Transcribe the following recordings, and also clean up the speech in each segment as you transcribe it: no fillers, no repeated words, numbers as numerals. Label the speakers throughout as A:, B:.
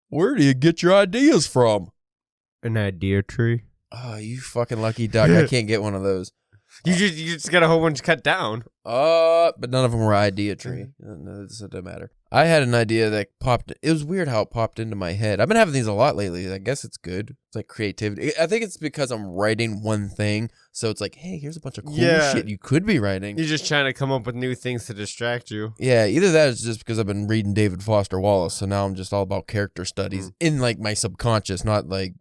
A: Where do you get your ideas from?
B: An idea tree.
A: Oh, you fucking lucky duck. I can't get one of those.
B: You just got a whole bunch cut down.
A: But none of them were idea tree. No, it doesn't matter. I had an idea that popped. It was weird how it popped into my head. I've been having these a lot lately. I guess it's good. It's like creativity. I think it's because I'm writing one thing. So it's like, hey, here's a bunch of cool shit you could be writing.
B: You're just trying to come up with new things to distract you.
A: Yeah, either that is just because I've been reading David Foster Wallace. So now I'm just all about character studies in like my subconscious, not like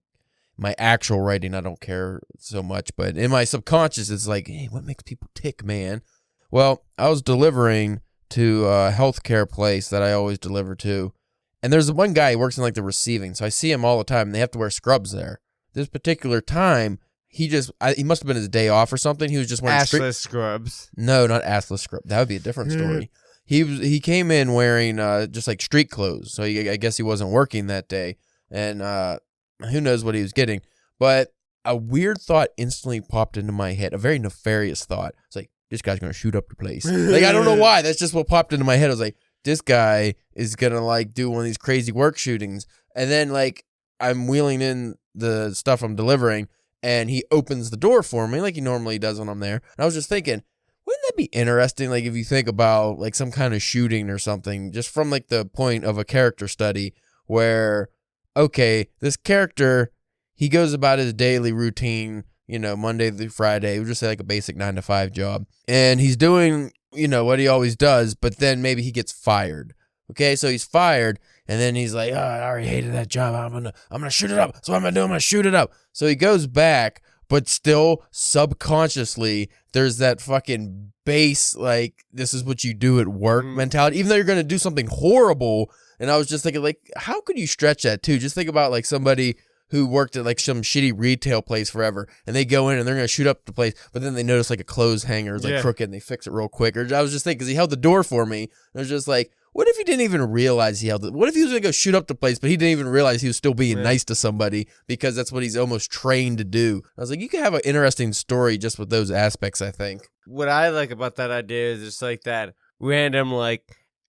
A: my actual writing. I don't care so much. But in my subconscious, it's like, hey, what makes people tick, man? Well, I was delivering to a healthcare place that I always deliver to. And there's one guy who works in like the receiving. So I see him all the time and they have to wear scrubs there. This particular time, he must have been his day off or something. He was just wearing
B: assless scrubs.
A: No, not assless scrubs. That would be a different story. He came in wearing just like street clothes. So I guess he wasn't working that day. And who knows what he was getting. But a weird thought instantly popped into my head. A very nefarious thought. It's like, this guy's going to shoot up the place. Like, I don't know why. That's just what popped into my head. I was like, this guy is going to, like, do one of these crazy work shootings. And then, like, I'm wheeling in the stuff I'm delivering, and he opens the door for me like he normally does when I'm there. And I was just thinking, wouldn't that be interesting, like, if you think about, like, some kind of shooting or something, just from, like, the point of a character study where, okay, this character, he goes about his daily routine, you know, Monday through Friday. We'll just say like a basic 9-to-5 job. And he's doing, you know, what he always does, but then maybe he gets fired. Okay, so he's fired, and then he's like, oh, I already hated that job. I'm gonna shoot it up. So what I'm gonna do, I'm gonna shoot it up. So he goes back, but still subconsciously, there's that fucking base, like, this is what you do at work mentality, even though you're gonna do something horrible. And I was just thinking, like, how could you stretch that too? Just think about like somebody who worked at like some shitty retail place forever, and they go in and they're going to shoot up the place, but then they notice like a clothes hanger is like crooked and they fix it real quick. Or I was just thinking, because he held the door for me, and I was just like, what if he didn't even realize he held it? What if he was going to go shoot up the place, but he didn't even realize he was still being nice to somebody because that's what he's almost trained to do? I was like, you could have an interesting story just with those aspects, I think.
B: What I like about that idea is just like that random, like,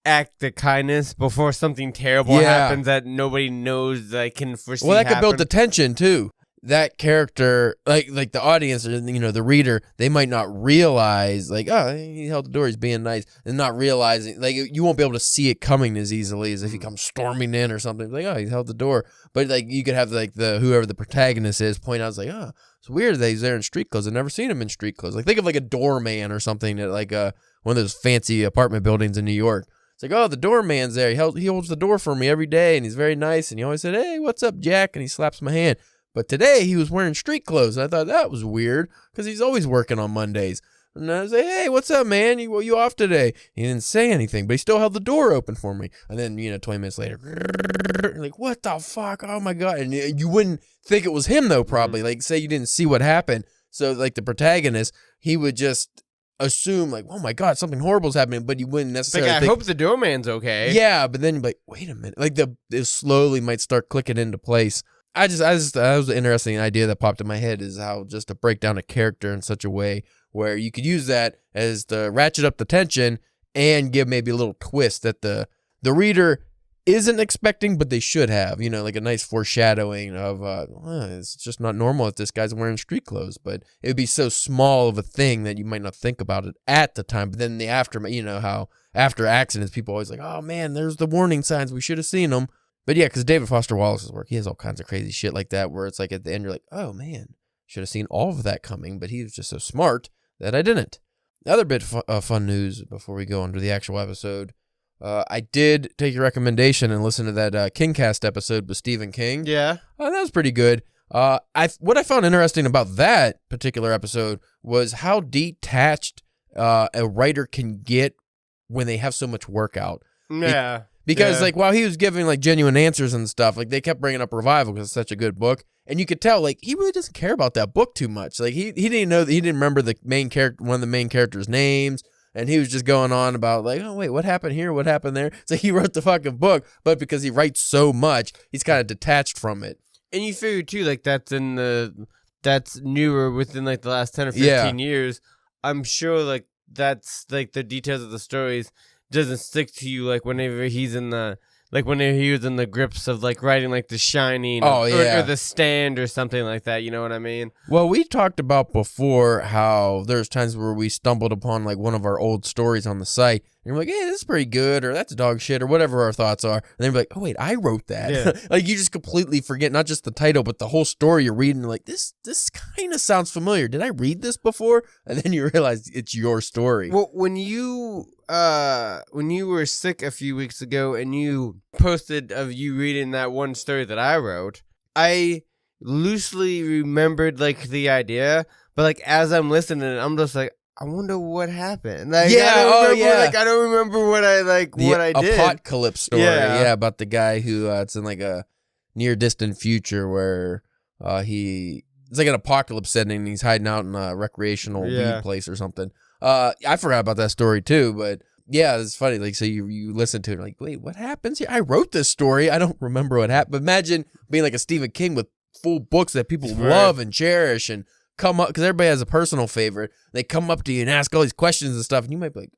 B: act of kindness before something terrible happens that nobody knows that can foresee.
A: Well, that could build the tension too. That character, like the audience, or, you know, the reader, they might not realize, like, oh, he held the door, he's being nice, and not realizing, like, you won't be able to see it coming as easily as if he comes storming in or something. Like, oh, he held the door. But like, you could have like whoever the protagonist is point out, like, oh, it's weird that he's there in street clothes. I've never seen him in street clothes. Like, think of like a doorman or something at like one of those fancy apartment buildings in New York. It's like, oh, the doorman's there. He holds the door for me every day, and he's very nice. And he always said, hey, what's up, Jack? And he slaps my hand. But today, he was wearing street clothes, and I thought that was weird, because he's always working on Mondays. And I was like, hey, what's up, man? You off today? He didn't say anything, but he still held the door open for me. And then, 20 minutes later, like, what the fuck? Oh, my God. And you wouldn't think it was him, though, probably. Like, say you didn't see what happened. So, like, the protagonist, he would just assume, like, oh my God, something horrible is happening, but you wouldn't necessarily
B: think, I hope the doorman's okay.
A: Yeah, but then you'd be like, wait a minute. Like, it slowly might start clicking into place. That was an interesting idea that popped in my head, is how just to break down a character in such a way where you could use that as to ratchet up the tension and give maybe a little twist that the reader isn't expecting, but they should have, like a nice foreshadowing of, it's just not normal if this guy's wearing street clothes, but it would be so small of a thing that you might not think about it at the time. But then in the aftermath, how after accidents, people always like, oh man, there's the warning signs. We should have seen them. But yeah, because David Foster Wallace's work, he has all kinds of crazy shit like that, where it's like at the end, you're like, oh man, should have seen all of that coming, but he was just so smart that I didn't. The other bit of fun news before we go into the actual episode, I did take your recommendation and listen to that Kingcast episode with Stephen King.
B: Yeah.
A: That was pretty good. What I found interesting about that particular episode was how detached a writer can get when they have so much work out.
B: Yeah.
A: Because, like, while he was giving, like, genuine answers and stuff, like, they kept bringing up Revival because it's such a good book. And you could tell, like, he really doesn't care about that book too much. Like, he didn't know that he didn't remember the main character, one of the main characters' names. And he was just going on about, like, oh, wait, what happened here? What happened there? So he wrote the fucking book, but because he writes so much, he's kind of detached from it.
B: And you figure, too, like, that's newer within, like, the last 10 or 15 years. I'm sure, like, that's, like, the details of the stories doesn't stick to you, like, whenever he's in the like when he was in the grips of like writing like The Shining or The Stand or something like that. You know what I mean?
A: Well, we talked about before how there's times where we stumbled upon like one of our old stories on the site and we're like, hey, this is pretty good, or that's dog shit, or whatever our thoughts are. And then we're like, oh wait, I wrote that.
B: Yeah.
A: Like you just completely forget not just the title, but the whole story you're reading. Like this kind of sounds familiar. Did I read this before? And then you realize it's your story.
B: Well, when you were sick a few weeks ago and you posted of you reading that one story that I wrote, I loosely remembered like the idea, but like as I'm listening, I'm just like, I wonder what happened. Like,
A: yeah,
B: I don't remember what I did.
A: Apocalypse story, yeah, about the guy who it's in like a near distant future where it's like an apocalypse setting and he's hiding out in a recreational weed place or something. I forgot about that story too, but yeah, it's funny. Like, so you listen to it like, wait, what happens here? I wrote this story. I don't remember what happened. But imagine being like a Stephen King with full books that people love and cherish and come up, because everybody has a personal favorite. They come up to you and ask all these questions and stuff, and you might be like,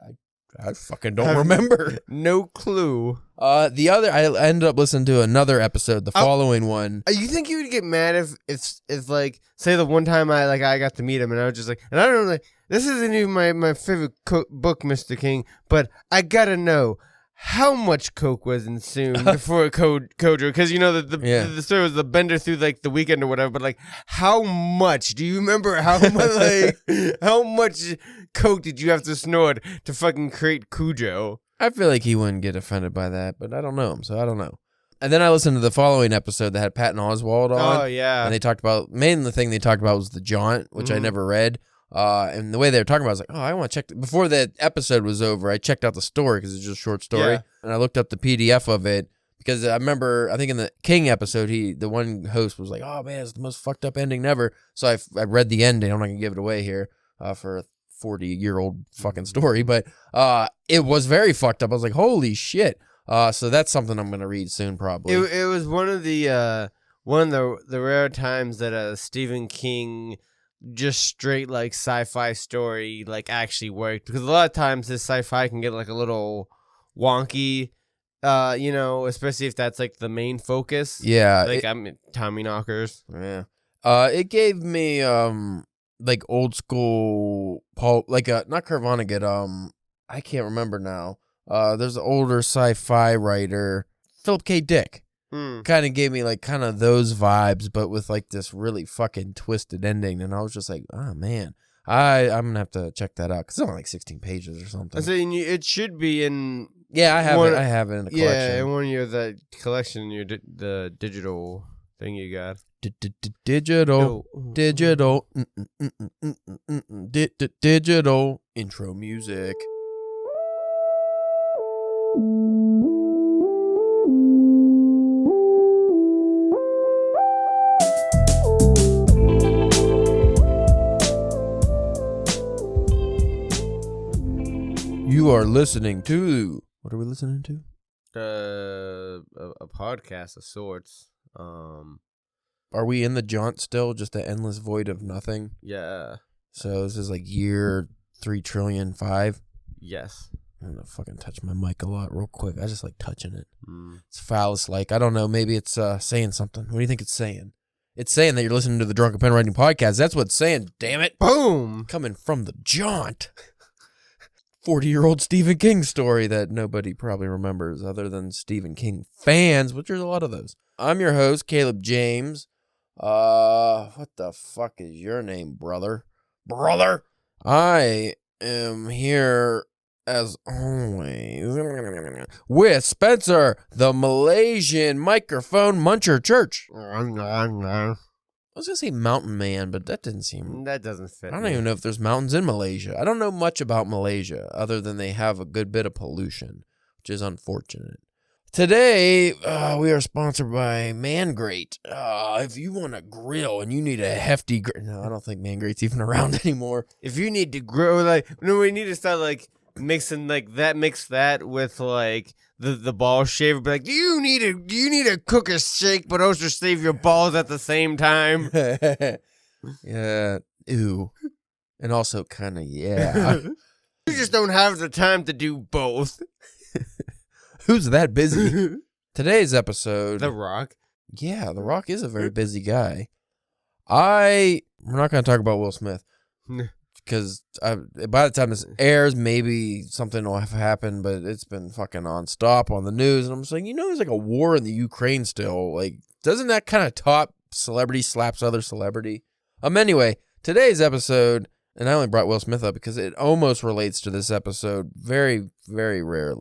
A: I fucking don't remember.
B: No clue.
A: I ended up listening to another episode, the following one.
B: You think you would get mad if like, say the one time I got to meet him and I was just like, and I don't know, like, this isn't even my favorite book, Mr. King, but I gotta know how much coke was consumed before Kojo, because you know the story was the bender through like the weekend or whatever, but like how much? Do you remember how much how much coke did you have to snort to fucking create Cujo?
A: I feel like he wouldn't get offended by that, but I don't know him, so I don't know. And then I listened to the following episode that had Patton Oswalt on.
B: Oh yeah,
A: and they talked about the thing they talked about was the Jaunt, which I never read. And the way they were talking about it, I was like, oh, I want to check. Before the episode was over, I checked out the story because it's just a short story. And I looked up the PDF of it because I remember, I think in the King episode, the one host was like, oh, man, it's the most fucked up ending ever. So I read the ending. I'm not going to give it away here for a 40-year-old fucking story. But it was very fucked up. I was like, holy shit. So that's something I'm going to read soon, probably.
B: It was one of the rare times that Stephen King just straight like sci-fi story like actually worked, because a lot of times this sci-fi can get like a little wonky, you know, especially if that's like the main focus.
A: Yeah,
B: like Tommy Knockers.
A: Yeah, it gave me like old school Paul, like not Kurt Vonnegut. I can't remember now. There's an older sci-fi writer, Philip K. Dick. Kind of gave me like kind of those vibes, but with like this really fucking twisted ending, and I was just like, oh man, I'm gonna have to check that out because it's only like 16 pages or something.
B: I saying it should be in.
A: Yeah, I have it. I have it in the collection.
B: Yeah, in one of your collection, the digital thing you got.
A: Digital intro music. You are listening to... What are we listening to?
B: A podcast of sorts.
A: Are we in the jaunt still? Just the endless void of nothing?
B: Yeah.
A: So this is like year 3,000,000,005?
B: Yes.
A: I'm going to fucking touch my mic a lot real quick. I just like touching it. It's phallus-like. I don't know. Maybe it's saying something. What do you think it's saying? It's saying that you're listening to the Drunken Pen Writing Podcast. That's what it's saying, damn it.
B: Boom!
A: Coming from the jaunt. 40-year-old Stephen King story that nobody probably remembers other than Stephen King fans, which there's a lot of those. I'm your host, Caleb James. What the fuck is your name, brother? Brother! I am here, as always, with Spencer, the Malaysian microphone muncher church. I was going to say mountain man, but that didn't seem...
B: That doesn't fit.
A: I don't even know if there's mountains in Malaysia. I don't know much about Malaysia, other than they have a good bit of pollution, which is unfortunate. Today, we are sponsored by Mangrate. If you want to grill and you need a hefty... No, I don't think Mangrate's even around anymore.
B: If you need to grill, like... No, we need to start, like, mixing, like, mix that with, like... The ball shaver, but like, do you need a cooker shake, but also save your balls at the same time?
A: Yeah, ew, and also kind of yeah.
B: You just don't have the time to do both.
A: Who's that busy? today's episode.
B: The Rock.
A: Yeah, The Rock is a very busy guy. We're not going to talk about Will Smith because by the time this airs, maybe something will have happened, but it's been fucking nonstop on the news. And I'm just like, there's like a war in the Ukraine still. Like, doesn't that kind of top celebrity slaps other celebrity? Anyway, today's episode, and I only brought Will Smith up because it almost relates to this episode. Very, very rare.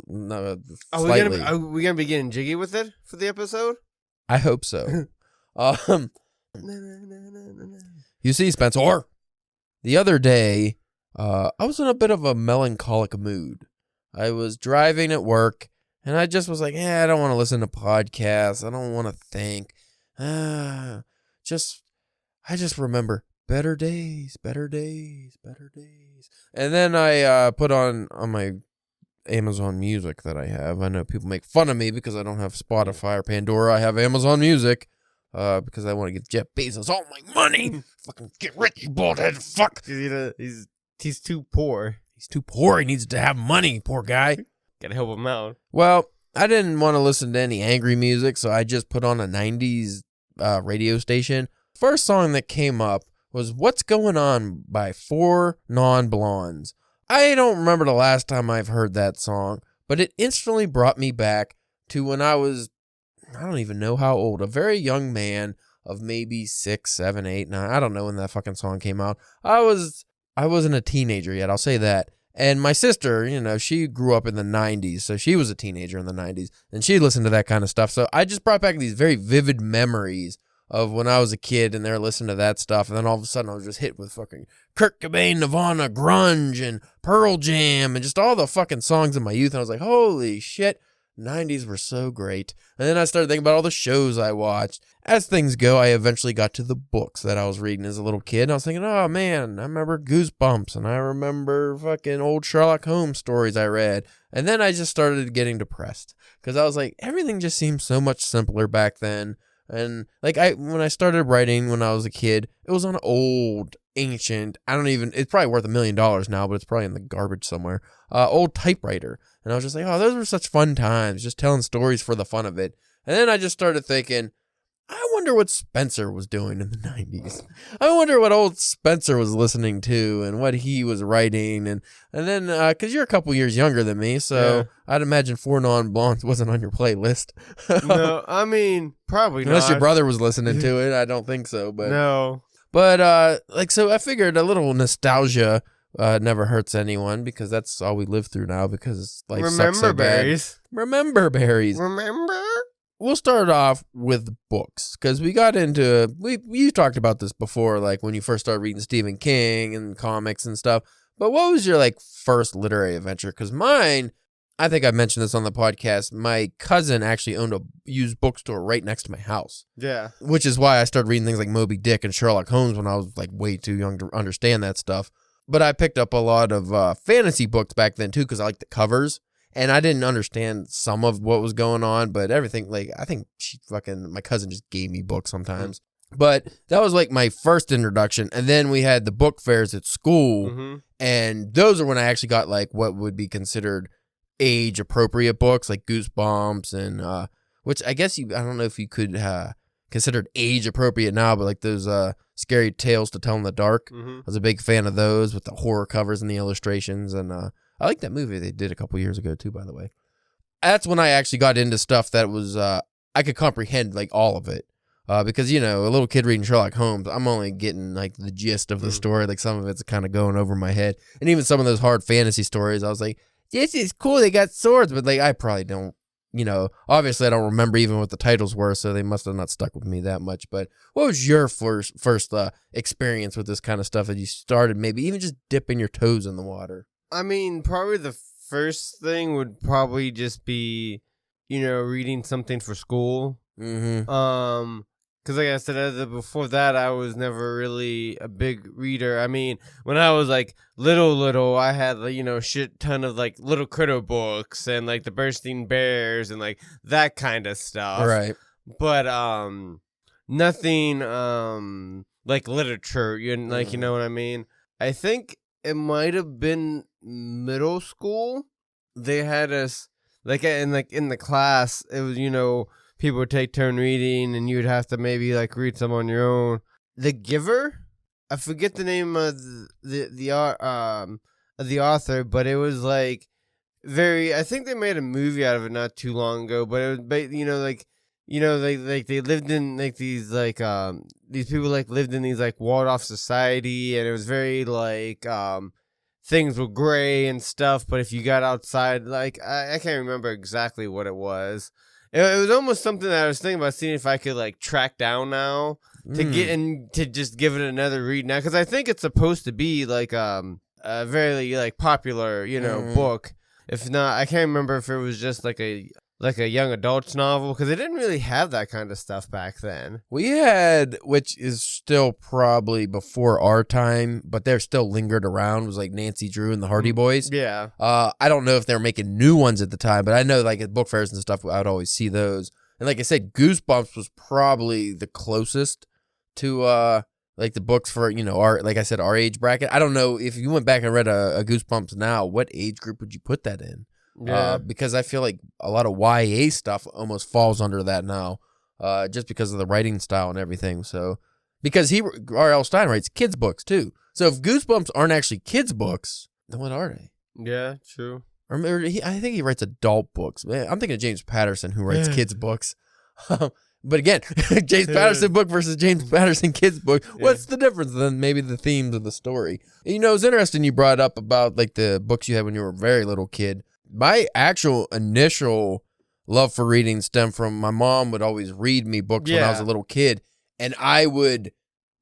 A: Slightly.
B: Are we gonna be getting jiggy with it for the episode?
A: I hope so. You see, Spencer, the other day, I was in a bit of a melancholic mood. I was driving at work, and I just was like, I don't want to listen to podcasts. I don't want to think. I just remember better days. And then I put on my Amazon Music that I have. I know people make fun of me because I don't have Spotify or Pandora. I have Amazon Music. Because I want to give Jeff Bezos all my money. Fucking get rich, you bald head fuck.
B: He's too poor.
A: He's too poor. He needs to have money, poor guy.
B: Gotta help him out.
A: Well, I didn't want to listen to any angry music, so I just put on a 90s radio station. First song that came up was What's Going On by 4 Non-Blondes. I don't remember the last time I've heard that song, but it instantly brought me back to when I was, I don't even know how old, a very young man of maybe 6, 7, 8, 9. I don't know when that fucking song came out. I wasn't a teenager yet, I'll say that. And my sister, she grew up in the 90s, so she was a teenager in the 90s, and she listened to that kind of stuff. So I just brought back these very vivid memories of when I was a kid and they're listening to that stuff, and then all of a sudden I was just hit with fucking Kurt Cobain, Nirvana, grunge, and Pearl Jam, and just all the fucking songs of my youth, and I was like, holy shit. 90s were so great. And then I started thinking about all the shows I watched. As things go, I eventually got to the books that I was reading as a little kid. And I was thinking, oh man, I remember Goosebumps and I remember fucking old Sherlock Holmes stories I read. And then I just started getting depressed because I was like, everything just seemed so much simpler back then. And like when I started writing when I was a kid, it was on old, ancient, it's probably worth $1 million now, but it's probably in the garbage somewhere, old typewriter. And I was just like, oh, those were such fun times, just telling stories for the fun of it. And then I just started thinking, I wonder what Spencer was doing in the 90s. I wonder what old Spencer was listening to and what he was writing. And then, because you're a couple years younger than me, so yeah. I'd imagine 4 Non-Blondes wasn't on your playlist.
B: No, I mean, probably
A: Unless
B: not.
A: your brother was listening to it, I don't think so. But
B: no.
A: But, so I figured a little nostalgia never hurts anyone because that's all we live through now because life sucks so bad. Remember berries.
B: Remember?
A: We'll start off with books because we got into, you talked about this before, like when you first started reading Stephen King and comics and stuff. But what was your first literary adventure? Because mine, I think I mentioned this on the podcast. My cousin actually owned a used bookstore right next to my house.
B: Yeah.
A: Which is why I started reading things like Moby Dick and Sherlock Holmes when I was way too young to understand that stuff. But I picked up a lot of fantasy books back then, too, because I liked the covers. And I didn't understand some of what was going on, but everything, I think my cousin just gave me books sometimes. But that was, my first introduction. And then we had the book fairs at school. And those are when I actually got, what would be considered age-appropriate books, like Goosebumps and, which I guess I don't know if you could considered age-appropriate now, but those Scary Tales to Tell in the Dark. I was a big fan of those with the horror covers and the illustrations, and I like that movie they did a couple years ago too, by the way. That's when I actually got into stuff that was I could comprehend all of it, because a little kid reading Sherlock Holmes, I'm only getting the gist of the story. Some of it's kind of going over my head, and even some of those hard fantasy stories, I was like, this is cool. They got swords, but I probably don't. Obviously I don't remember even what the titles were, so they must have not stuck with me that much. But what was your first experience with this kind of stuff that you started maybe even just dipping your toes in the water?
B: I mean, probably the first thing would probably just be, reading something for school. Because like I said, before that, I was never really a big reader. I mean, when I was little, I had shit ton of Little Critter books and the Bursting Bears and that kind of stuff.
A: Right.
B: But nothing literature. You know what I mean? I think it might have been middle school. They had us. like in the class, it was, people would take turn reading, and you would have to maybe like read some on your own. The Giver, I forget the name of the author, but it was like I think they made a movie out of it not too long ago, but it was, they lived in like these people like lived in these like walled off society, and it was very like things were gray and stuff, but if you got outside, like I can't remember exactly what it was. It was almost something that I was thinking about seeing if I could like track down now to get and to just give it another read now, because I think it's supposed to be like a very like popular book. If not, I can't remember if it was just like a young adult's novel, because they didn't really have that kind of stuff back then.
A: We had, which is still probably before our time, but they're still lingered around, was like Nancy Drew and the Hardy Boys.
B: Yeah.
A: I don't know if they were making new ones at the time, but I know like at book fairs and stuff, I would always see those. And like I said, Goosebumps was probably the closest to like the books for, our age bracket. I don't know if you went back and read a Goosebumps now, what age group would you put that in?
B: Yeah.
A: Because I feel like a lot of YA stuff almost falls under that now, just because of the writing style and everything. So, because R.L. Stein writes kids' books too. So if Goosebumps aren't actually kids' books, then what are they?
B: Yeah, true.
A: Or I think he writes adult books. I'm thinking of James Patterson, who writes kids' books. But again, James Patterson book versus James Patterson kids book. What's the difference? Then maybe the themes of the story. It's interesting you brought up about like the books you had when you were a very little kid. My actual initial love for reading stemmed from my mom would always read me books when I was a little kid, and I would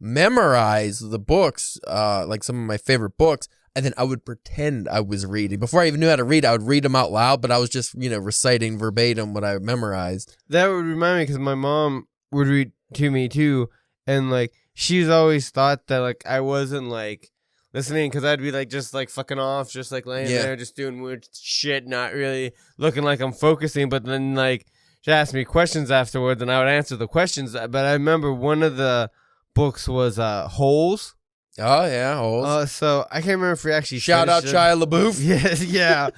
A: memorize the books, like some of my favorite books, and then I would pretend I was reading. Before I even knew how to read, I would read them out loud, but I was just, reciting verbatim what I memorized.
B: That would remind me, because my mom would read to me too, and like she's always thought that like I wasn't like listening, because I'd be like just like fucking off, just like laying there, just doing weird shit, not really looking like I'm focusing. But then like she asked me questions afterwards, and I would answer the questions. But I remember one of the books was Holes.
A: Oh yeah, Holes.
B: So I can't remember if we actually
A: shout out Shia LaBeouf.
B: Yes, yeah.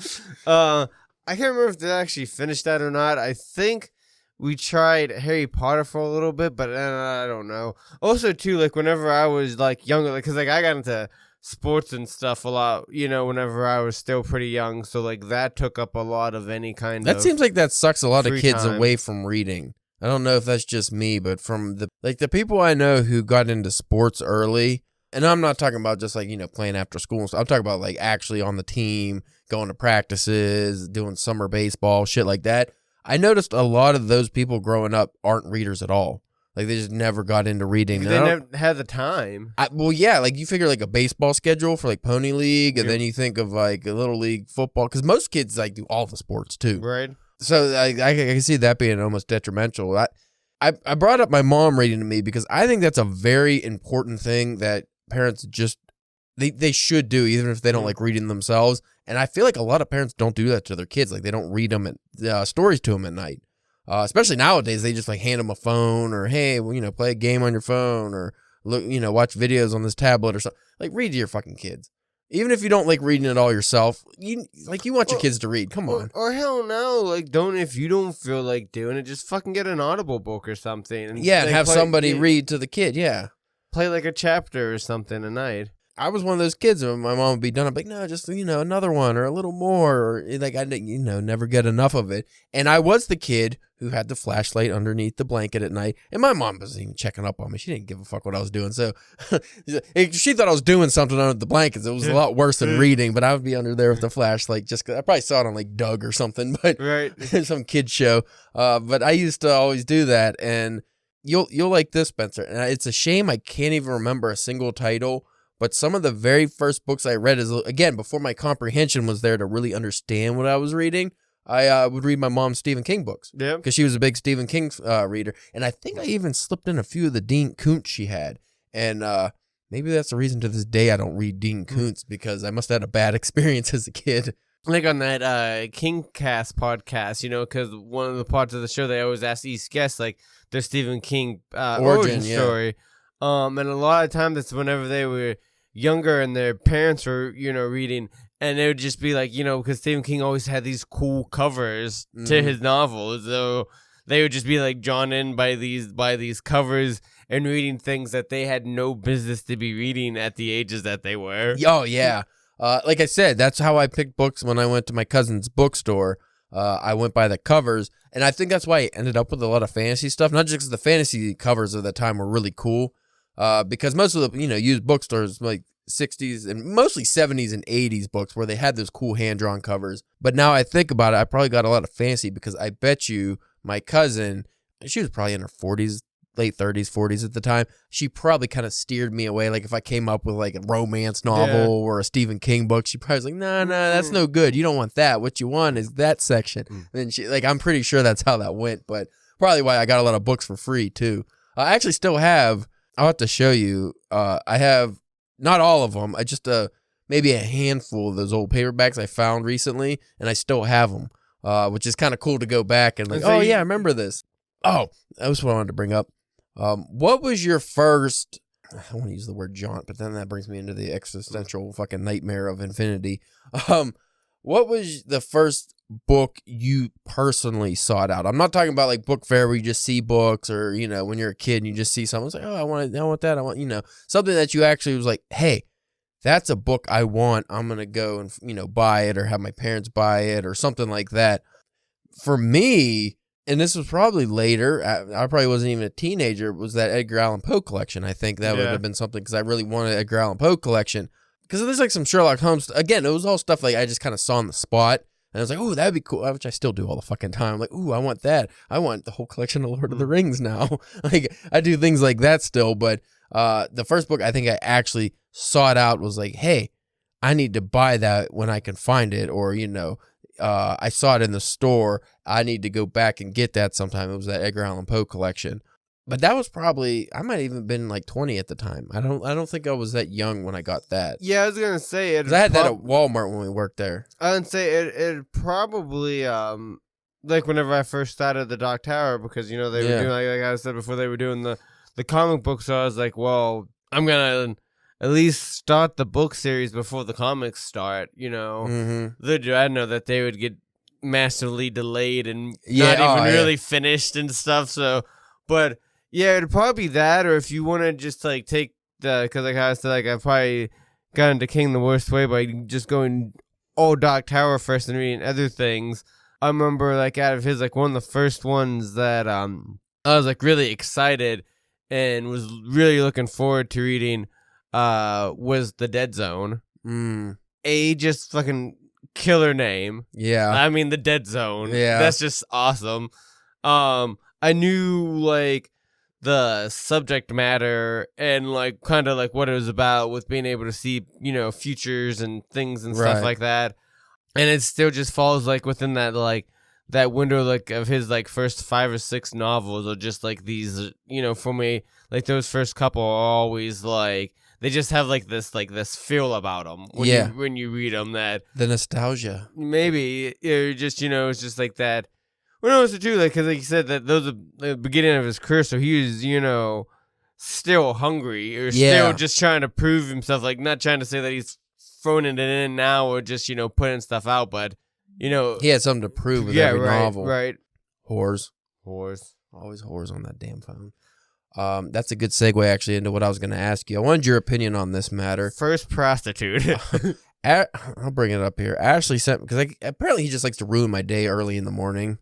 B: I can't remember if they actually finished that or not. I think we tried Harry Potter for a little bit, but I don't know. Also, too, like whenever I was like younger, because like I got into sports and stuff a lot, whenever I was still pretty young. So like that took up a lot of any kind of.
A: That seems like that sucks a lot of kids
B: time
A: away from reading. I don't know if that's just me, but from the people I know who got into sports early. And I'm not talking about just like, playing after school. I'm talking about like actually on the team, going to practices, doing summer baseball, shit like that. I noticed a lot of those people growing up aren't readers at all. Like they just never got into reading.
B: They never had the time.
A: Like you figure like a baseball schedule for like Pony League, and then you think of like a little league football, because most kids like do all the sports too.
B: Right.
A: So I can see that being almost detrimental. I brought up my mom reading to me because I think that's a very important thing that parents just they should do, even if they don't like reading themselves. And I feel like a lot of parents don't do that to their kids. Like they don't read them stories to them at night. Especially nowadays, they just like hand them a phone, or hey, well, play a game on your phone, or look, watch videos on this tablet or something. Like read to your fucking kids. Even if you don't like reading it all yourself, you want your kids to read. Come on.
B: Or hell no, like if you don't feel like doing it, just fucking get an Audible book or something. And
A: and have somebody read to the kid. Yeah.
B: Play like a chapter or something a night.
A: I was one of those kids when my mom would be done. I'm like, no, just, another one or a little more. Or like, I didn't, never get enough of it. And I was the kid who had the flashlight underneath the blanket at night. And my mom wasn't even checking up on me. She didn't give a fuck what I was doing. So she thought I was doing something under the blankets. It was a lot worse than reading, but I would be under there with the flashlight just because I probably saw it on like Doug or something, but some kid show. But I used to always do that. And you'll like this, Spencer. And it's a shame I can't even remember a single title. But some of the very first books I read is, again, before my comprehension was there to really understand what I was reading, I would read my mom's Stephen King books. Yeah. Because she was a big Stephen King reader. And I think I even slipped in a few of the Dean Koontz she had. And maybe that's the reason to this day I don't read Dean Koontz, because I must have had a bad experience as a kid.
B: Like on that Kingcast podcast, because one of the parts of the show, they always ask each guest, like, their Stephen King origin story. And a lot of times that's whenever they were younger and their parents were, reading, And it would just be like, because Stephen King always had these cool covers to his novels. So they would just be like drawn in by these covers and reading things that they had no business to be reading at the ages that they were.
A: Oh, yeah. Like I said, that's how I picked books when I went to my cousin's bookstore. I went by the covers, and I think that's why I ended up with a lot of fantasy stuff. Not just because the fantasy covers of the time were really cool, because most of the used bookstores like 60s and mostly 70s and 80s books where they had those cool hand-drawn covers. But now I think about it, I probably got a lot of fantasy because I bet you my cousin, she was probably in her 40s, late 30s, 40s at the time. She probably kind of steered me away. Like if I came up with like a romance novel or a Stephen King book, she probably was like, no, that's no good. You don't want that. What you want is that section. Then she, like, I'm pretty sure that's how that went, but probably why I got a lot of books for free too. I actually still have, I'll have to show you. I have not all of them. I just, maybe a handful of those old paperbacks I found recently, and I still have them, which is kind of cool to go back and like, oh yeah, I remember this. Oh, that was what I wanted to bring up. What was your first, I want to use the word jaunt, but then that brings me into the existential fucking nightmare of infinity. What was the first book you personally sought out? I'm not talking about like book fair where you just see books or, when you're a kid and you just see something, it's like, oh, I want that. I want, something that you actually was like, hey, that's a book I want. I'm going to go and, buy it or have my parents buy it or something like that. For me, and this was probably later, I probably wasn't even a teenager, was that Edgar Allan Poe collection. I think that would have been something because I really wanted an Edgar Allan Poe collection. Because there's like some Sherlock Holmes. Again, it was all stuff like I just kind of saw on the spot. And I was like, oh, that'd be cool, which I still do all the fucking time. I'm like, ooh, I want that. I want the whole collection of Lord of the Rings now. Like, I do things like that still. But the first book I think I actually sought out was like, hey, I need to buy that when I can find it. Or, I saw it in the store. I need to go back and get that sometime. It was that Edgar Allan Poe collection. But that was probably, I might have even been like 20 at the time. I don't think I was that young when I got that.
B: Yeah, I was gonna say it.
A: I had that at Walmart when we worked there.
B: I would say it probably like whenever I first started the Dark Tower, because they were doing like I said before, they were doing the comic book. So I was like, well, I'm gonna at least start the book series before the comics start. I know that they would get massively delayed and not even really finished and stuff. So, but. Yeah, it'd probably be that, or if you want to just like take because like I said, like I probably got into King the worst way by just going all Dark Tower first and reading other things. I remember like out of his, like one of the first ones that I was like really excited and was really looking forward to reading was The Dead Zone. Just fucking killer name.
A: Yeah.
B: I mean, The Dead Zone.
A: Yeah.
B: That's just awesome. I knew like the subject matter and like kind of like what it was about with being able to see, futures and things and stuff like that. And it still just falls like within that like that window like of his like first 5 or 6 novels, or just like these, for me, like those first couple are always like they just have like this feel about them when you read them, that
A: the nostalgia.
B: Maybe you're just it's just like that. What else to do? Like, because like you said that those are the beginning of his career, so he was still hungry or still just trying to prove himself. Like, not trying to say that he's phoning it in now or just putting stuff out, but he
A: had something to prove with every novel.
B: Right.
A: Whores. Always whores on that damn phone. That's a good segue actually into what I was going to ask you. I wanted your opinion on this matter.
B: First prostitute.
A: I'll bring it up here. Ashley sent, because apparently he just likes to ruin my day early in the morning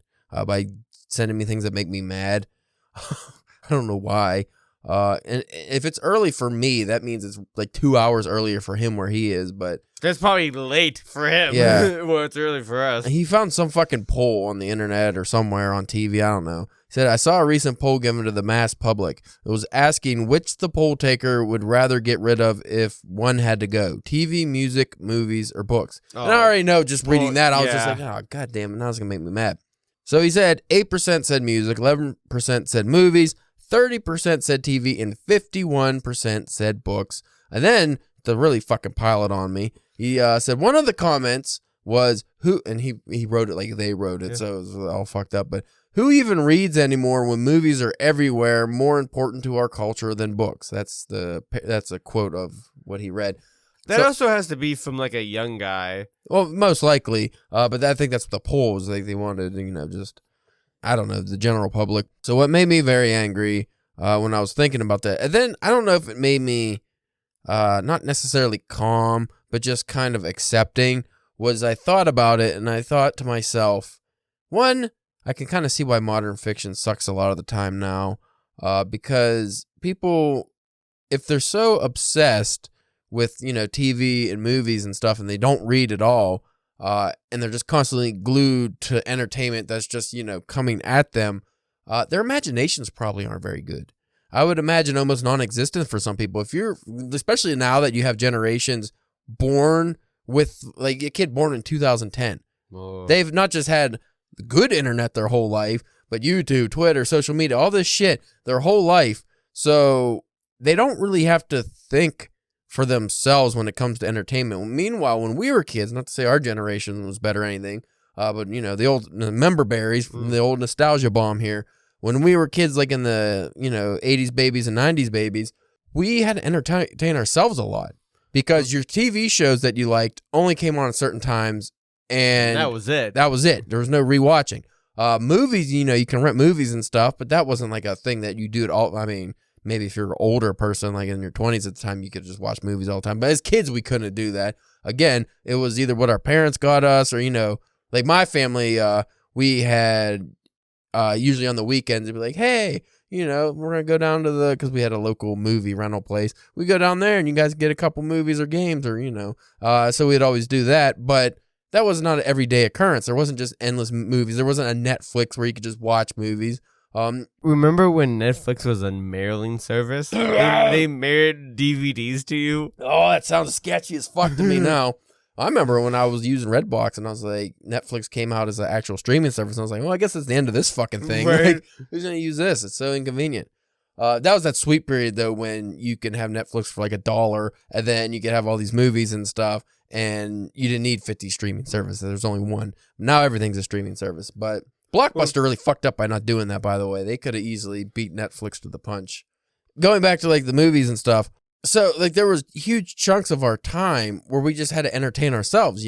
A: by sending me things that make me mad. I don't know why. And if it's early for me, that means it's like 2 hours earlier for him where he is, but
B: that's probably late for him.
A: Yeah.
B: Well, it's early for us.
A: He found some fucking poll on the internet or somewhere on TV. I don't know. He said, I saw a recent poll given to the mass public. It was asking which the poll taker would rather get rid of if one had to go. TV, music, movies, or books. And I already know just reading that, I was just like, oh, God damn it. Now it's going to make me mad. So he said 8% said music, 11% said movies, 30% said TV, and 51% said books. And then, to really fucking pile it on me, he said one of the comments was, who, and he wrote it like they wrote it, so it was all fucked up, but who even reads anymore when movies are everywhere, more important to our culture than books? That's a quote of what he read.
B: That also has to be from like a young guy.
A: Well, most likely. But I think that's what the poll was. Like they wanted, just, I don't know, the general public. So what made me very angry when I was thinking about that, and then I don't know if it made me not necessarily calm, but just kind of accepting, was I thought about it and I thought to myself, one, I can kind of see why modern fiction sucks a lot of the time now, because people, if they're so obsessed with, TV and movies and stuff and they don't read at all, and they're just constantly glued to entertainment that's just, coming at them, their imaginations probably aren't very good. I would imagine almost non-existent for some people. If you're, especially now that you have generations born with, like a kid born in 2010, they've not just had good internet their whole life, but YouTube, Twitter, social media, all this shit their whole life. So they don't really have to think for themselves when it comes to entertainment. Meanwhile, when we were kids, not to say our generation was better or anything, but the old member berries from the old nostalgia bomb here. When we were kids, like in the 80s babies and 90s babies, we had to entertain ourselves a lot because your TV shows that you liked only came on at certain times, and
B: that was it.
A: That was it. There was no rewatching. Movies, you can rent movies and stuff, but that wasn't like a thing that you do at all. I mean, maybe if you're an older person, like in your 20s at the time, you could just watch movies all the time. But as kids, we couldn't do that. Again, it was either what our parents got us or, like my family, we had, usually on the weekends, they'd be like, hey, we're going to go down to because we had a local movie rental place. We go down there and you guys get a couple movies or games or, so we'd always do that. But that was not an everyday occurrence. There wasn't just endless movies. There wasn't a Netflix where you could just watch movies.
B: Remember when Netflix was a mailing service? They mailed DVDs to you?
A: Oh, that sounds sketchy as fuck to me now. I remember when I was using Redbox and I was like, Netflix came out as an actual streaming service. And I was like, well, I guess it's the end of this fucking thing.
B: Right.
A: Like, who's going to use this? It's so inconvenient. That was that sweet period, though, when you can have Netflix for like $1 and then you could have all these movies and stuff and you didn't need 50 streaming services. There's only one. Now everything's a streaming service. But Blockbuster really fucked up by not doing that, by the way. They could have easily beat Netflix to the punch. Going back to like the movies and stuff. So, like, there was huge chunks of our time where we just had to entertain ourselves,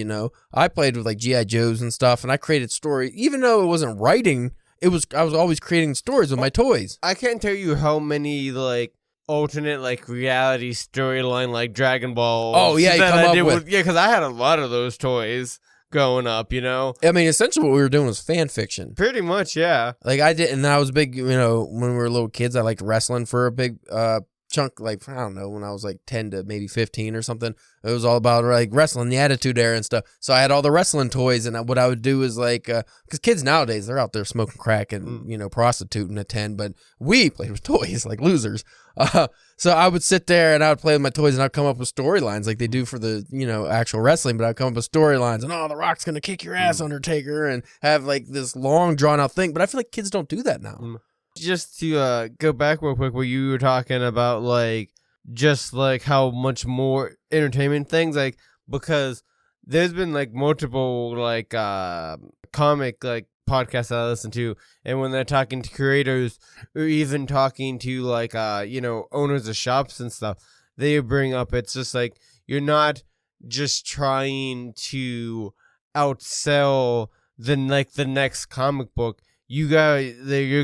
A: I played with, like, G.I. Joes and stuff, and I created stories. Even though it wasn't writing, I was always creating stories with my toys.
B: I can't tell you how many, like, alternate, like, reality storyline, like, Dragon Ball.
A: Oh, yeah, you come up with.
B: Yeah, because I had a lot of those toys growing up, I
A: mean, essentially what we were doing was fan fiction.
B: Pretty much, yeah.
A: Like, I did, and I was big, when we were little kids, I liked wrestling for a big, chunk, like, I don't know, when I was like 10 to maybe 15 or something, it was all about like wrestling, the Attitude Era and stuff. So I had all the wrestling toys, and what I would do is like, because kids nowadays, they're out there smoking crack and, prostituting at 10, but we played with toys like losers. So I would sit there and I would play with my toys and I'd come up with storylines like they do for the, actual wrestling, but I'd come up with storylines and, The Rock's going to kick your ass, Undertaker, and have like this long drawn out thing. But I feel like kids don't do that now.
B: Just to go back real quick, where you were talking about like just like how much more entertainment things, like because there's been like multiple like comic like podcasts that I listen to, and when they're talking to creators or even talking to like owners of shops and stuff, they bring up it's just like you're not just trying to outsell the next comic book. You're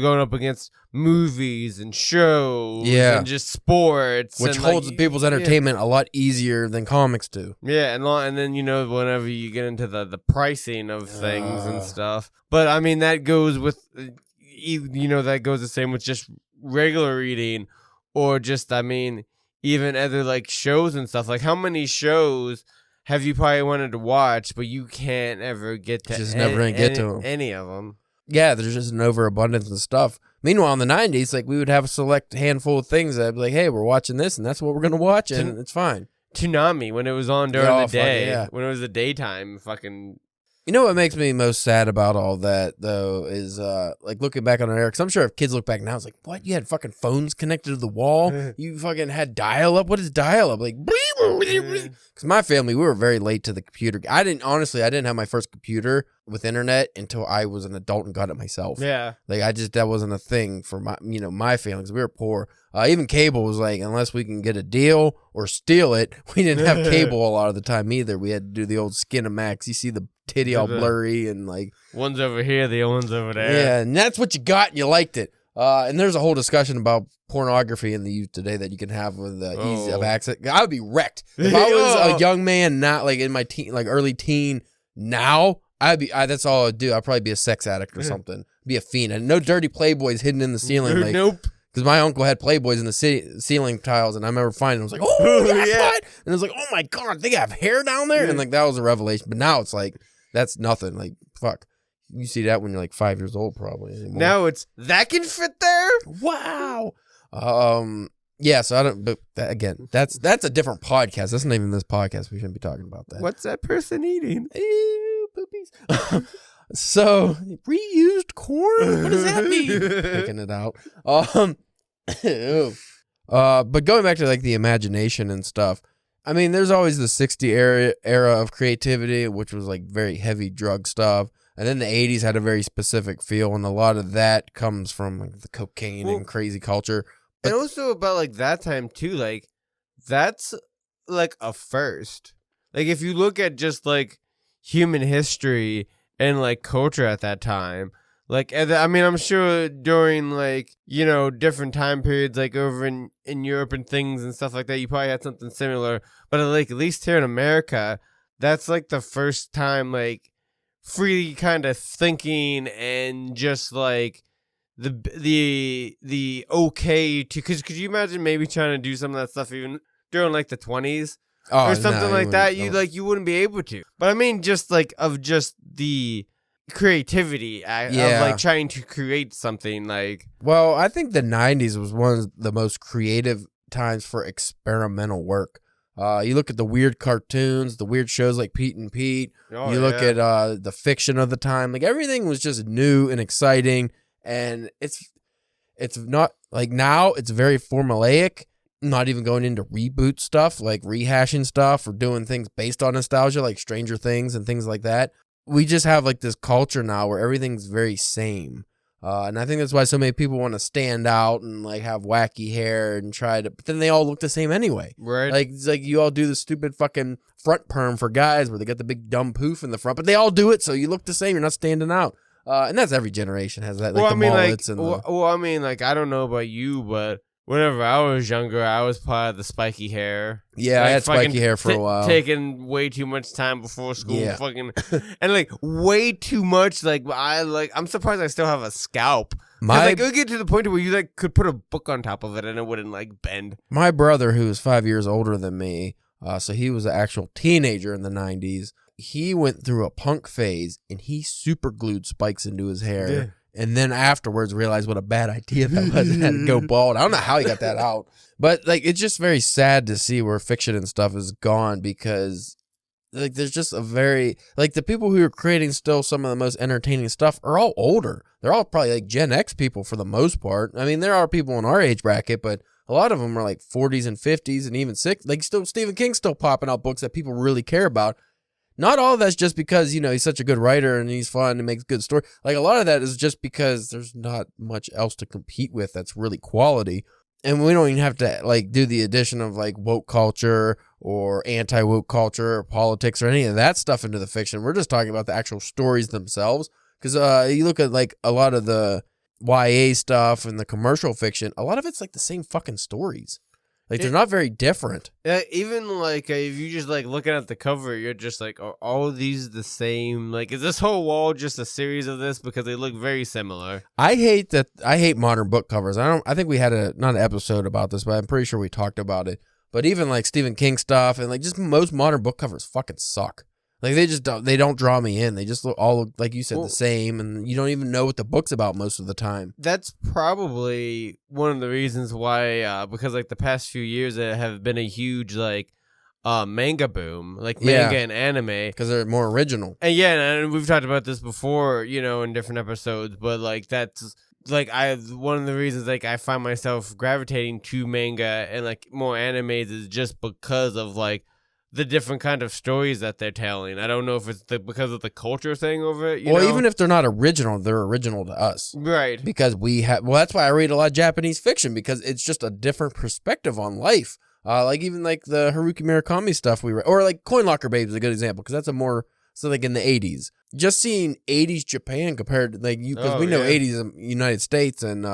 B: going up against movies and shows and just sports.
A: Which
B: and
A: holds people's entertainment a lot easier than comics do.
B: Yeah, and then, whenever you get into the pricing of things and stuff. But, I mean, that goes with, that goes the same with just regular reading or just, I mean, even other, like, shows and stuff. Like, how many shows have you probably wanted to watch, but you can't ever get to any of them?
A: Yeah, there's just an overabundance of stuff. Meanwhile, in the 90s, like we would have a select handful of things that'd be like, hey, we're watching this, and that's what we're going to watch, and it's fine.
B: Toonami, when it was on during the day, when it was the daytime, fucking...
A: You know what makes me most sad about all that, though, is like looking back on it, because I'm sure if kids look back now, it's like, what? You had fucking phones connected to the wall? You fucking had dial-up? What is dial-up? Like, because my family, we were very late to the computer. I didn't have my first computer with internet until I was an adult and got it myself.
B: Yeah.
A: Like that wasn't a thing for my family, 'cause we were poor. Even cable was like, unless we can get a deal or steal it, we didn't have cable a lot of the time either. We had to do the old Skinamax. You see the titty all blurry and like
B: one's over here, the other one's over there.
A: Yeah, and that's what you got and you liked it. And there's a whole discussion about pornography in the youth today that you can have with ease of access. I would be wrecked if I was a young man, not like in my teen, like early teen. Now that's all I'd do. I'd probably be a sex addict or something. Be a fiend. And no dirty Playboys hidden in the ceiling. Like,
B: nope.
A: Because my uncle had Playboys in the ceiling tiles, and I remember finding them. I was like, oh, yeah. What? And it was like, oh my God, they have hair down there? And like, that was a revelation. But now it's like, that's nothing. Like, fuck. You see that when you're like 5 years old, probably. Anymore.
B: Now it's, that can fit there?
A: Wow. Yeah, so I don't, but again, that's a different podcast. That's not even this podcast. We shouldn't be talking about that.
B: What's that person eating?
A: Ew, poopies. So, reused corn? What does that mean? Picking it out. But going back to like the imagination and stuff, I mean, there's always the 60s era of creativity, which was like very heavy drug stuff. And then the 80s had a very specific feel, and a lot of that comes from like the cocaine and crazy culture.
B: But, and also about like that time too, like that's like a first. Like if you look at just like human history and like culture at that time, like I mean, I'm sure during like, you know, different time periods like over in Europe and things and stuff like that, you probably had something similar. But like at least here in America, that's like the first time like freely kind of thinking and just like the okay to, because could you imagine maybe trying to do some of that stuff even during like the 20s or something like that? You wouldn't be able to. But I mean, just like of just the creativity of like trying to create something like. Well,
A: I think the 90s was one of the most creative times for experimental work. You look at the weird cartoons, the weird shows like Pete and Pete. You look at the fiction of the time. Like everything was just new and exciting. And it's not like now it's very formulaic, not even going into reboot stuff, like rehashing stuff or doing things based on nostalgia, like Stranger Things and things like that. We just have like this culture now where everything's very same. And I think that's why so many people want to stand out and like have wacky hair and try to, but then they all look the same anyway.
B: Right.
A: Like, it's like you all do the stupid fucking front perm for guys where they got the big dumb poof in the front, but they all do it. So you look the same. You're not standing out. And that's every generation has that. Like the mullets and
B: I mean, like, I don't know about you, but whenever I was younger, I was part of the spiky hair.
A: Yeah, like, I had spiky hair for a while.
B: Taking way too much time before school. Yeah. Fucking, and like way too much. Like I'm surprised I still have a scalp. Like it would get to the point where you like could put a book on top of it and it wouldn't like bend.
A: My brother, who was 5 years older than me, so he was an actual teenager in the 90s. He went through a punk phase and he super glued spikes into his hair. Yeah. And then afterwards realized what a bad idea that was and had to go bald. I don't know how he got that out. But like it's just very sad to see where fiction and stuff is gone because like there's just a very like the people who are creating still some of the most entertaining stuff are all older. They're all probably like Gen X people for the most part. I mean, there are people in our age bracket, but a lot of them are like 40s and 50s and even 60s. Like still Stephen King's still popping out books that people really care about. Not all of that's just because, you know, he's such a good writer and he's fun and makes good stories. Like, a lot of that is just because there's not much else to compete with that's really quality. And we don't even have to, like, do the addition of, like, woke culture or anti-woke culture or politics or any of that stuff into the fiction. We're just talking about the actual stories themselves. Because you look at, like, a lot of the YA stuff and the commercial fiction, a lot of it's, like, the same fucking stories. Like, they're not very different.
B: Even, like, if you just, like, looking at the cover, you're just like, are all of these the same? Like, is this whole wall just a series of this? Because they look very similar.
A: I hate modern book covers. I think we had not an episode about this, but I'm pretty sure we talked about it. But even, like, Stephen King stuff and, like, just most modern book covers fucking suck. Like, they don't draw me in. They just look like you said, the same, and you don't even know what the book's about most of the time.
B: That's probably one of the reasons why, because, like, the past few years there have been a huge, like, manga boom, like manga and anime.
A: Because they're more original.
B: And, and we've talked about this before, you know, in different episodes, but, like, that's, like, one of the reasons, like, I find myself gravitating to manga and, like, more animes is just because of, like, the different kind of stories that they're telling. I don't know if it's because of the culture thing over it. You
A: Well,
B: know?
A: even if they're not original, they're original to us.
B: Right.
A: Because that's why I read a lot of Japanese fiction, because it's just a different perspective on life. Like even like the Haruki Murakami stuff we read, or like Coin Locker Babe is a good example, because that's a more, so like in the 80s. Just seeing 80s Japan compared to like because we know 80s United States and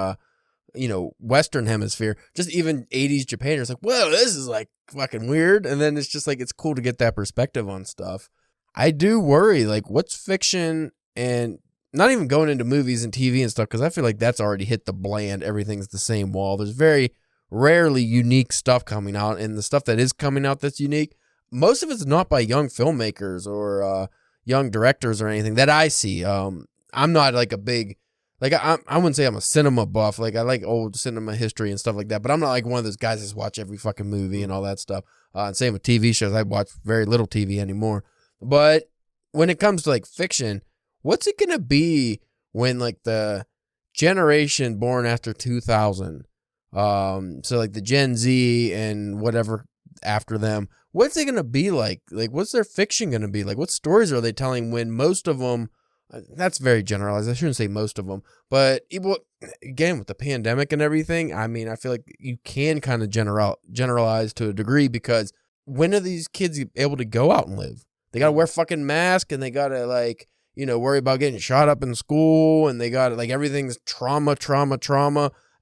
A: Western Hemisphere, just even 80s Japan, it's like, whoa, this is like fucking weird. And then it's just like, it's cool to get that perspective on stuff. I do worry, like, what's fiction, and not even going into movies and TV and stuff, because I feel like that's already hit the bland, everything's the same wall. There's very rarely unique stuff coming out, and the stuff that is coming out that's unique, most of it's not by young filmmakers or young directors or anything that I see. I'm not like a big, like, I wouldn't say I'm a cinema buff. Like, I like old cinema history and stuff like that, but I'm not like one of those guys that's watch every fucking movie and all that stuff. And same with TV shows. I watch very little TV anymore. But when it comes to like fiction, what's it going to be when like the generation born after 2000, so like the Gen Z and whatever after them, what's it going to be like? Like, what's their fiction going to be like? What stories are they telling when most of them, that's very generalized, I shouldn't say most of them, but again, with the pandemic and everything, I mean, I feel like you can kind of generalize to a degree, because when are these kids able to go out and live? They got to wear fucking masks, and they got to like, worry about getting shot up in school, and they got like everything's trauma.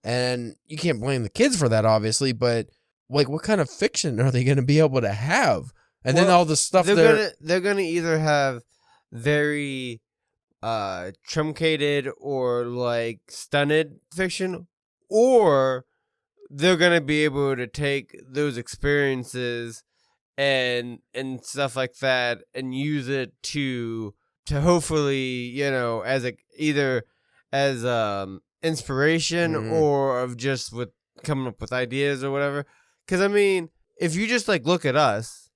A: And you can't blame the kids for that, obviously, but like, what kind of fiction are they going to be able to have? And then all the stuff
B: they're going to either have very truncated or like stunted fiction, or they're going to be able to take those experiences and stuff like that and use it to hopefully, as either as inspiration or of just with coming up with ideas or whatever. Because I mean, if you just like look at us,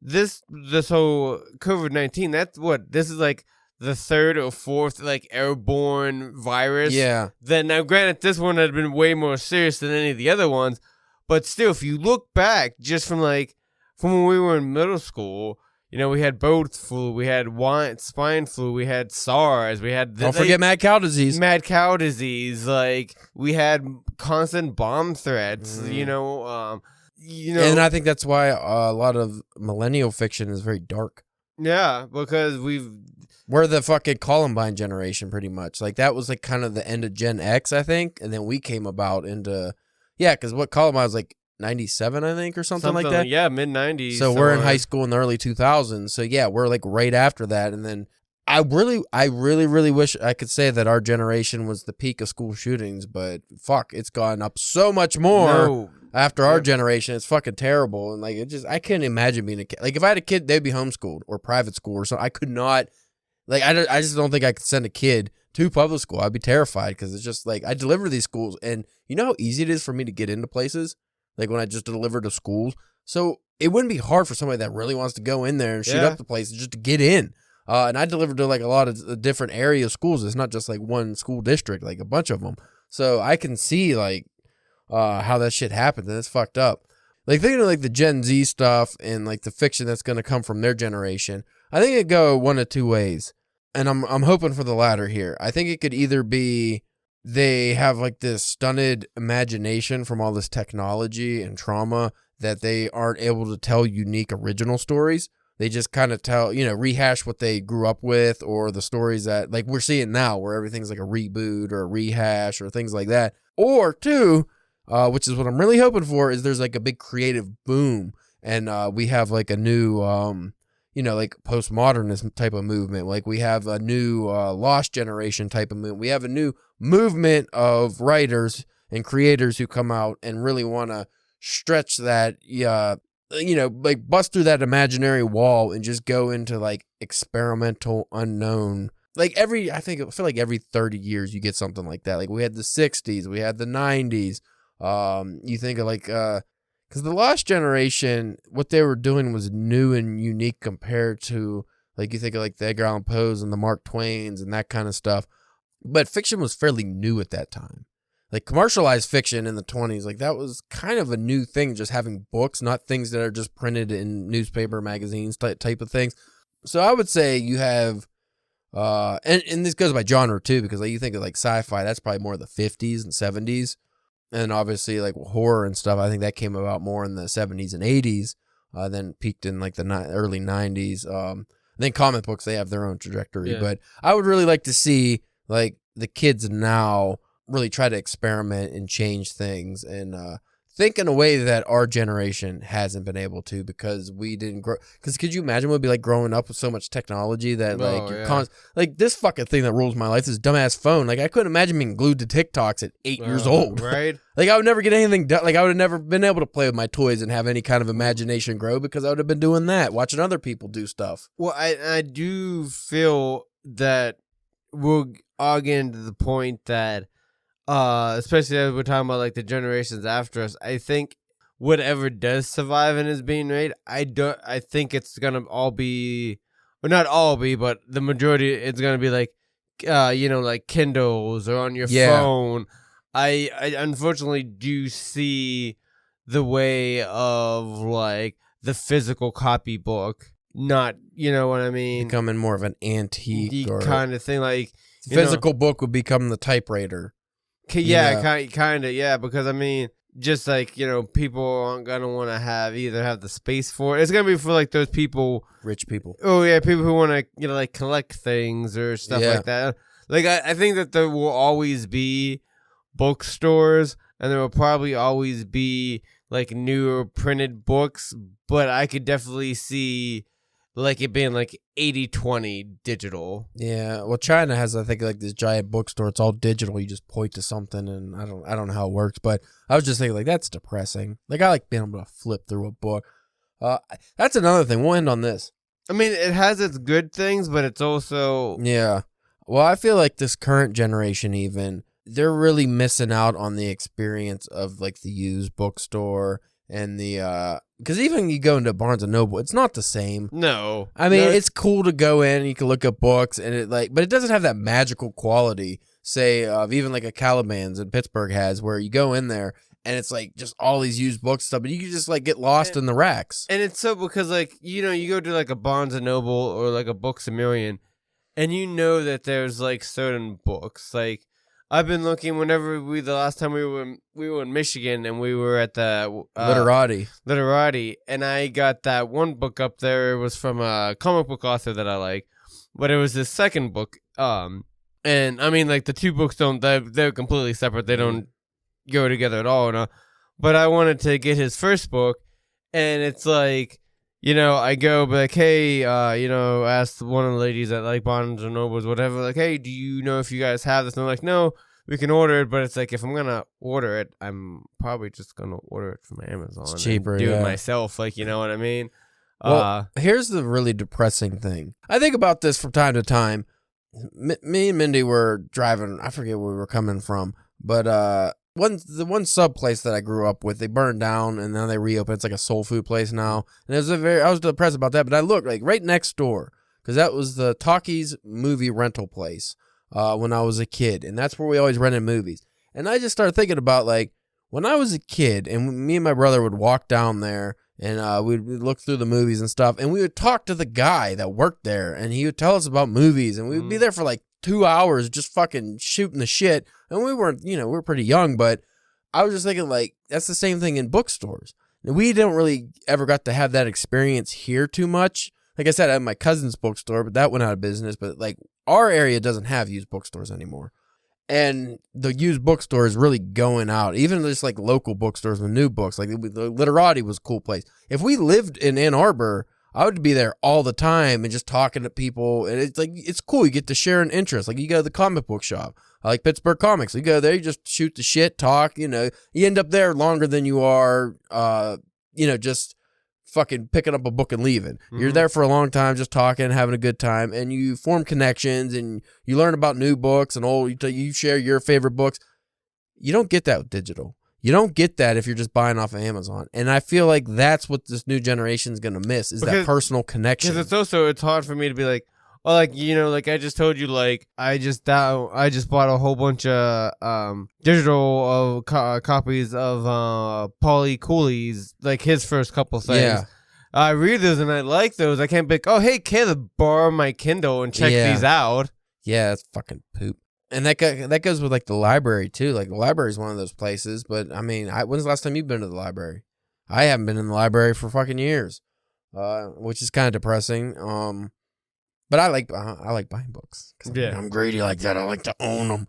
B: this whole COVID-19, this is like the third or fourth like airborne virus.
A: Yeah.
B: Then now, granted, this one had been way more serious than any of the other ones, but still, if you look back just from when we were in middle school, we had bird flu, we had swine flu, we had SARS, we had
A: don't forget mad cow disease.
B: Like we had constant bomb threats. And
A: I think that's why a lot of millennial fiction is very dark.
B: Yeah, because
A: we're the fucking Columbine generation, pretty much. Like, that was like kind of the end of Gen X, I think, and then we came about into, because what Columbine was like 97, I think, or something like that.
B: Yeah, mid 90s.
A: So we're in high school in the early 2000s. So yeah, we're like right after that, and then I really wish I could say that our generation was the peak of school shootings, but fuck, it's gone up so much more. After our generation, it's fucking terrible. And like, I can't imagine being a kid. Like, if I had a kid, they'd be homeschooled or private school or something. I could not, like, I just don't think I could send a kid to public school. I'd be terrified, because it's just like, I deliver these schools, and you know how easy it is for me to get into places? Like, when I just deliver to schools. So it wouldn't be hard for somebody that really wants to go in there and shoot up the place just to get in. And I delivered to like a lot of different area schools. It's not just like one school district, like a bunch of them. So I can see like, how that shit happens, and it's fucked up. Like, thinking of like the Gen Z stuff and like the fiction that's going to come from their generation, I think it go one of two ways, and I'm hoping for the latter here. I think it could either be they have like this stunted imagination from all this technology and trauma that they aren't able to tell unique original stories. They just kind of tell, rehash what they grew up with, or the stories that like we're seeing now where everything's like a reboot or a rehash or things like that. Or two, which is what I'm really hoping for, is there's like a big creative boom, and we have like a new, like postmodernist type of movement. Like, we have a new lost generation type of movement. We have a new movement of writers and creators who come out and really want to stretch that, like bust through that imaginary wall and just go into like experimental unknown. Like I feel like every 30 years you get something like that. Like, we had the 60s, we had the 90s. You think of like, because the Lost Generation, what they were doing was new and unique compared to, like, you think of like the Edgar Allan Poes and the Mark Twains and that kind of stuff. But fiction was fairly new at that time. like commercialized fiction in the 20s, like that was kind of a new thing, just having books, not things that are just printed in newspaper magazines type of things. So I would say you have, and this goes by genre too, because like you think of like sci-fi, that's probably more the 50s and 70s. And obviously like horror and stuff, I think that came about more in the 70s and 80s, then peaked in like the early 90s. I think comic books, they have their own trajectory, but I would really like to see like the kids now really try to experiment and change things and think in a way that our generation hasn't been able to, because we didn't grow. Because could you imagine what it'd be like growing up with so much technology that like this fucking thing that rules my life, this dumbass phone. Like I couldn't imagine being glued to TikToks at 8 years old.
B: Right.
A: Like I would never get anything done. Like I would have never been able to play with my toys and have any kind of imagination grow, because I would have been doing that, watching other people do stuff.
B: Well, I do feel that we'll all get into the point that, especially as we're talking about like the generations after us, I think whatever does survive and is being made, I think it's gonna all be, or not all be, but the majority, it's gonna be like, like Kindles or on your phone. I unfortunately do see the way of like the physical copybook, not, you know what I mean,
A: becoming more of an antique or
B: kind of thing. Like
A: physical book would become the typewriter.
B: Yeah, kind of, yeah, because I mean, just like, people aren't gonna want to have the space for it. It's gonna be for like those people,
A: rich people.
B: Oh yeah, people who want to like collect things or stuff like that. Like I think that there will always be bookstores, and there will probably always be like newer printed books, but I could definitely see like it being like 80-20 digital.
A: Yeah, well, China has, I think, like this giant bookstore. It's all digital. You just point to something, and I don't know how it works. But I was just thinking, like, that's depressing. Like, I like being able to flip through a book. That's another thing. We'll end on this.
B: I mean, it has its good things, but it's also
A: Well, I feel like this current generation, even, they're really missing out on the experience of like the used bookstore and the because even you go into Barnes and Noble, it's not the same.
B: No,
A: I mean, it's cool to go in and you can look at books and it but it doesn't have that magical quality, say, of even like a Caliban's in Pittsburgh has, where you go in there and it's like just all these used books and stuff, but you can just like get lost in the racks.
B: And it's so, because like, you go to like a Barnes and Noble or like a Books A Million, and you know that there's like certain books, like I've been looking whenever the last time we were in Michigan and we were at the Literati, and I got that one book up there. It was from a comic book author that I like, but it was his second book. And I mean, like the two books they're completely separate. They don't go together at all. No? But I wanted to get his first book, and it's like, I go, but like, hey, ask one of the ladies at like Barnes and Nobles, whatever, like, hey, do you know if you guys have this? And they're like, no, we can order it, but it's like, if I'm gonna order it, I'm probably just gonna order it from Amazon.
A: It's cheaper,
B: and do it myself, like, you know what I mean?
A: Well, here's the really depressing thing. I think about this from time to time. Me and Mindy were driving. I forget where we were coming from, but the one sub place that I grew up with, they burned down and now they reopened. It's like a soul food place now. And I was depressed about that, but I looked like right next door, because that was the Talkies movie rental place when I was a kid. And that's where we always rented movies. And I just started thinking about like when I was a kid and me and my brother would walk down there and we'd look through the movies and stuff. And we would talk to the guy that worked there and he would tell us about movies. And we would be there for like 2 hours just fucking shooting the shit. And we weren't, we were pretty young, but I was just thinking like, that's the same thing in bookstores. We didn't really ever got to have that experience here too much. Like I said, I had my cousin's bookstore, but that went out of business. But like our area doesn't have used bookstores anymore. And the used bookstore is really going out. Even just like local bookstores with new books. Like the Literati was a cool place. If we lived in Ann Arbor, I would be there all the time and just talking to people. And it's like, it's cool. You get to share an interest. Like you go to the comic book shop. I like Pittsburgh Comics. You go there, you just shoot the shit, talk, you end up there longer than you are, just fucking picking up a book and leaving. Mm-hmm. You're there for a long time, just talking, having a good time, and you form connections and you learn about new books and you share your favorite books. You don't get that with digital. You don't get that if you're just buying off of Amazon. And I feel like that's what this new generation is going to miss, is that personal connection.
B: Because it's hard for me to be like, Well, like, you know, like I just told you, like I just bought a whole bunch of digital copies of Pauly Cooley's, like his first couple things.
A: Yeah.
B: I read those and I like those. I can't be like, oh hey Caleb, borrow my Kindle and check these out.
A: Yeah, it's fucking poop. And that goes with like the library too. Like the library is one of those places. But I mean, when's the last time you've been to the library? I haven't been in the library for fucking years, which is kind of depressing. But I like buying books.
B: Yeah,
A: I'm greedy like that. I like to own them.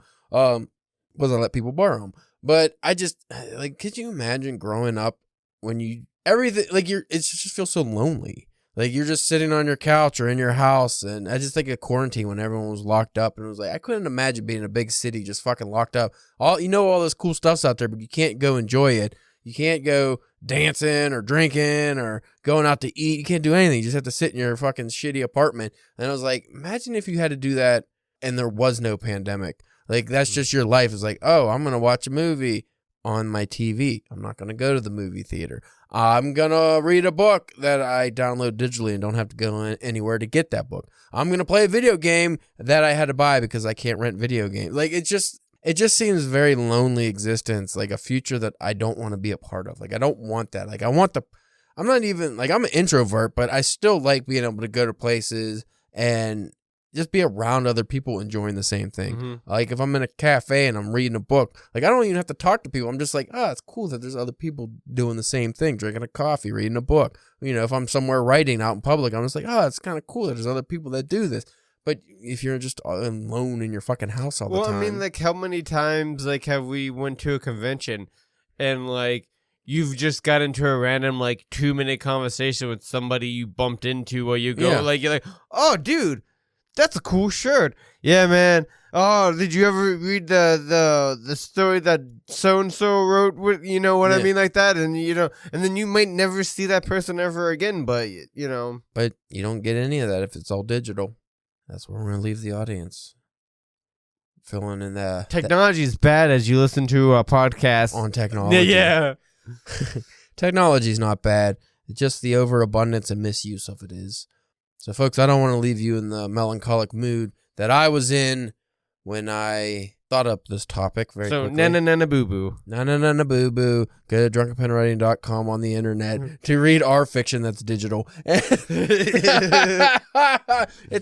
A: Because I let people borrow them. But I just like, could you imagine growing up when everything like it just feels so lonely. Like you're just sitting on your couch or in your house, and I just think of quarantine when everyone was locked up, and it was like I couldn't imagine being in a big city just fucking locked up. All this cool stuff's out there, but you can't go enjoy it. You can't go dancing or drinking or going out to eat. You can't do anything. You just have to sit in your fucking shitty apartment. And I was like, imagine if you had to do that and there was no pandemic. Like that's just your life. It's like, oh, I'm gonna watch a movie on my TV. I'm not gonna go to the movie theater. I'm going to read a book that I download digitally and don't have to go anywhere to get that book. I'm going to play a video game that I had to buy because I can't rent video games. Like, it just seems very lonely existence, like a future that I don't want to be a part of. Like, I don't want that. Like, I'm not even, like, I'm an introvert, but I still like being able to go to places and just be around other people enjoying the same thing. Mm-hmm. Like if I'm in a cafe and I'm reading a book, like I don't even have to talk to people. I'm just like, oh, it's cool that there's other people doing the same thing, drinking a coffee, reading a book. You know, if I'm somewhere writing out in public, I'm just like, oh, it's kind of cool that there's other people that do this. But if you're just alone in your fucking house all the time.
B: Well, I mean, like how many times like have we went to a convention and like you've just got into a random like 2-minute conversation with somebody you bumped into while you go, like you're like, oh, dude. That's a cool shirt. Yeah, man. Oh, did you ever read the story that so-and-so wrote with, you know what I mean, like that? And, you know, and then you might never see that person ever again, but, you know.
A: But you don't get any of that if it's all digital. That's where we're going to leave the audience. Filling in the...
B: Technology is bad as you listen to a podcast.
A: On technology.
B: Yeah.
A: Technology is not bad. It's just the overabundance and misuse of it is. So, folks, I don't want to leave you in the melancholic mood that I was in when I thought up this topic very quickly.
B: So, na-na-na-na-boo-boo.
A: Na-na-na-na-boo-boo. Go to drunkenpenwriting.com on the internet to read our fiction that's digital. It's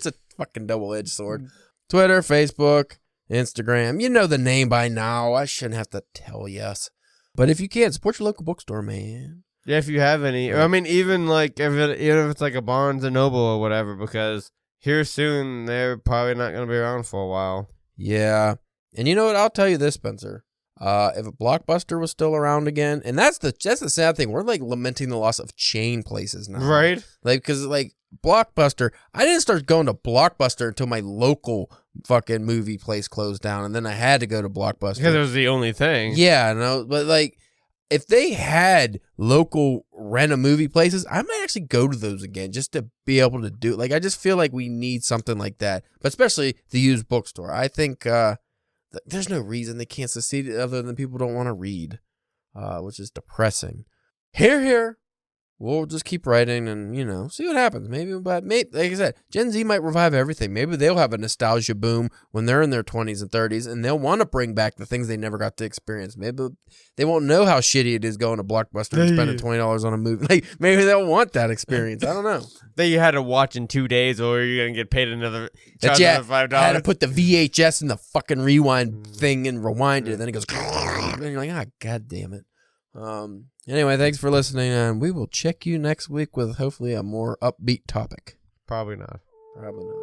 A: a fucking double-edged sword. Twitter, Facebook, Instagram. You know the name by now. I shouldn't have to tell you. But if you can, support your local bookstore, man.
B: Yeah, if you have any. I mean, even like even if it's like a Barnes & Noble or whatever, because here soon they're probably not going to be around for a while.
A: Yeah. And you know what? I'll tell you this, Spencer. If a Blockbuster was still around again, and that's the sad thing. We're like lamenting the loss of chain places now.
B: Right?
A: Like, because like Blockbuster, I didn't start going to Blockbuster until my local fucking movie place closed down, and then I had to go to Blockbuster.
B: Because it was the only thing.
A: Yeah, no, but like, if they had local rent-a-movie places, I might actually go to those again just to be able to do it. Like, I just feel like we need something like that, but especially the used bookstore. I think there's no reason they can't succeed other than people don't want to read, which is depressing. Here. We'll just keep writing and, you know, see what happens. Maybe, like I said, Gen Z might revive everything. Maybe they'll have a nostalgia boom when they're in their 20s and 30s, and they'll want to bring back the things they never got to experience. Maybe they won't know how shitty it is going to Blockbuster and spending $20 on a movie. Like, maybe they'll want that experience. I don't know.
B: That you had to watch in 2 days, or you're going to get paid another $5.
A: I had to put the VHS in the fucking rewind thing and rewind it, and then it goes, and you're like, ah, God damn it. Anyway, thanks for listening, and we will check you next week with hopefully a more upbeat topic.
B: Probably not.
A: Probably not.